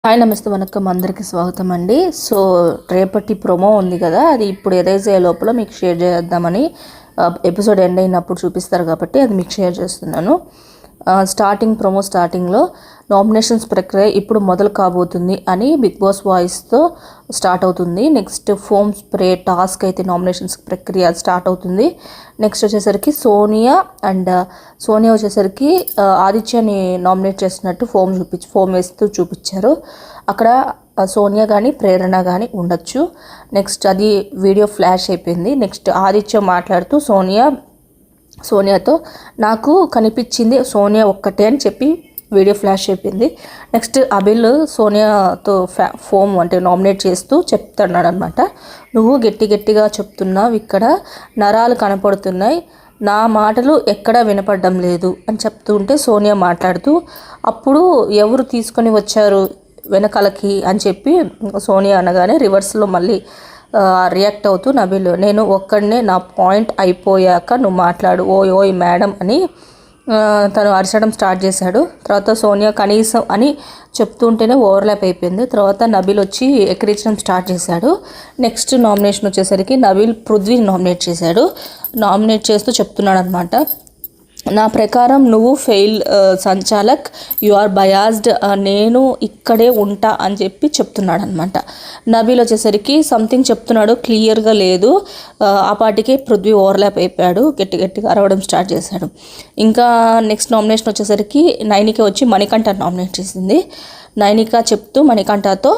Hi నమస్తే వనక్కం అందరికీ స్వాగతం అండి. సో రేపటి ప్రోమో ఉంది కదా, అది ఇప్పుడు ఎరేజ్ అయ్యే లోపల మీకు షేర్ చేద్దామని, ఎపిసోడ్ ఎండ్ అయినప్పుడు చూపిస్తారు కాబట్టి అది మీకు షేర్ చేస్తున్నాను. ప్రోమో స్టార్టింగ్లో నామినేషన్స్ ప్రక్రియ ఇప్పుడు మొదలు కాబోతుంది అని బిగ్ బాస్ వాయిస్తో స్టార్ట్ అవుతుంది. నెక్స్ట్ ఫోమ్ స్ప్రే టాస్క్ అయితే నామినేషన్స్ ప్రక్రియ స్టార్ట్ అవుతుంది. నెక్స్ట్ వచ్చేసరికి సోనియా వచ్చేసరికి ఆదిత్యని నామినేట్ చేసినట్టు ఫోమ్ వేస్తూ చూపించారు. అక్కడ సోనియా కానీ ప్రేరణ కానీ ఉండొచ్చు. నెక్స్ట్ అది వీడియో ఫ్లాష్ అయిపోయింది. నెక్స్ట్ ఆదిత్య మాట్లాడుతూ సోనియాతో నాకు కనిపించింది సోనియా ఒక్కటే అని చెప్పి వీడియో ఫ్లాష్ అయిపోయింది. నెక్స్ట్ అభిల్ సోనియాతో ఫోమ్ అంటే నామినేట్ చేస్తూ చెప్తున్నాడు అనమాట. నువ్వు గట్టిగా చెప్తున్నావు, ఇక్కడ నరాలు కనపడుతున్నాయి, నా మాటలు ఎక్కడా వినపడడం లేదు అని చెప్తుంటే సోనియా మాట్లాడుతూ అప్పుడు ఎవరు తీసుకొని వచ్చారు వెనకాలకి అని చెప్పి సోనియా అనగానే రివర్స్లో మళ్ళీ రియాక్ట్ అవుతూ నబీల్ నేను ఒక్కడనే, నా పాయింట్ అయిపోయాక నువ్వు మాట్లాడు ఓయ్ మేడం అని తను అరచడం స్టార్ట్ చేశాడు. తర్వాత సోనియా కనీసం అని చెప్తుంటేనే ఓవర్లాప్ అయిపోయింది. తర్వాత నబీల్ వచ్చి ఎక్కిరించడం స్టార్ట్ చేశాడు. నెక్స్ట్ నామినేషన్ వచ్చేసరికి నబీల్ పృథ్వీని నామినేట్ చేశాడు. నామినేట్ చేస్తూ చెప్తున్నాడు అనమాట, నా ప్రకారం నువ్వు ఫెయిల్ సంచాలక్, యు ఆర్ బయాస్డ్, నేను ఇక్కడే ఉంటా అని చెప్పి చెప్తున్నాడు అనమాట. నబీల్ వచ్చేసరికి సంథింగ్ చెప్తున్నాడు, క్లియర్గా లేదు. ఆ పాటికే పృథ్వీ ఓవర్లాప్ అయిపోయాడు, గట్టిగా అరవడం స్టార్ట్ చేశాడు. ఇంకా నెక్స్ట్ నామినేషన్ వచ్చేసరికి నైనిక వచ్చి మణికంఠ నామినేట్ చేసింది. నైనిక చెప్తూ మణికంఠతో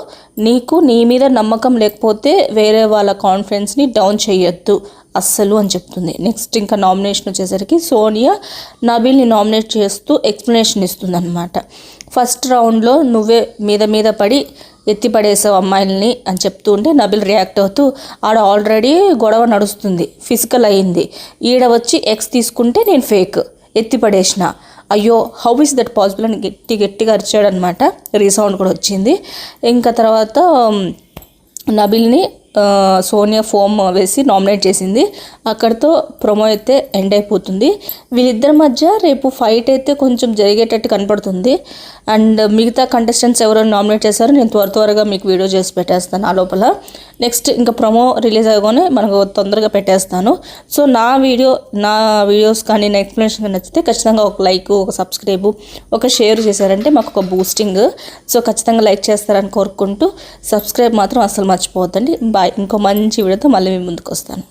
నీకు నీ మీద నమ్మకం లేకపోతే వేరే వాళ్ళ కాన్ఫిడెన్స్ని డౌన్ చేయొద్దు అస్సలు అని చెప్తుంది. నెక్స్ట్ ఇంకా నామినేషన్ వచ్చేసరికి సోనియా నబీల్ని నామినేట్ చేస్తూ ఎక్స్ప్లెనేషన్ ఇస్తుంది అనమాట. ఫస్ట్ రౌండ్లో నువ్వే మీద పడి ఎత్తిపడేసావు అమ్మాయిల్ని అని చెప్తూ ఉంటే నబీల్ రియాక్ట్ అవుతూ ఆడ ఆల్రెడీ గొడవ నడుస్తుంది, ఫిజికల్ అయ్యింది, ఈడ వచ్చి ఎక్స్ తీసుకుంటే నేను ఫేక్ ఎత్తిపడేసిన, అయ్యో హౌ ఇస్ దట్ పాసిబుల్ అని గట్టిగా అరిచాడు అనమాట. రీసౌండ్ కూడా వచ్చింది. ఇంకా తర్వాత నబీల్ని సోనియా ఫోమ్ వేసి నామినేట్ చేసింది. అక్కడితో ప్రొమో అయితే ఎండ్ అయిపోతుంది. వీళ్ళిద్దరి మధ్య రేపు ఫైట్ అయితే కొంచెం జరిగేటట్టు కనపడుతుంది. అండ్ మిగతా కంటెస్టెంట్స్ ఎవరైనా నామినేట్ చేశారో నేను త్వరగా మీకు వీడియో చేసి పెట్టేస్తాను ఆ లోపల. నెక్స్ట్ ఇంకా ప్రొమో రిలీజ్ అవ్వగానే మనకు తొందరగా పెట్టేస్తాను. సో నా వీడియోస్ కానీ నా ఎక్స్ప్లెనేషన్ నచ్చితే ఖచ్చితంగా ఒక లైక్, ఒక సబ్స్క్రైబ్, ఒక షేర్ చేశారంటే మాకు ఒక బూస్టింగ్. సో ఖచ్చితంగా లైక్ చేస్తారని కోరుకుంటూ సబ్స్క్రైబ్ మాత్రం అస్సలు మర్చిపోవద్దండి. బాయ్. ఇంకో మంచి వీడియోతో మళ్ళీ మీ ముందుకు వస్తాను.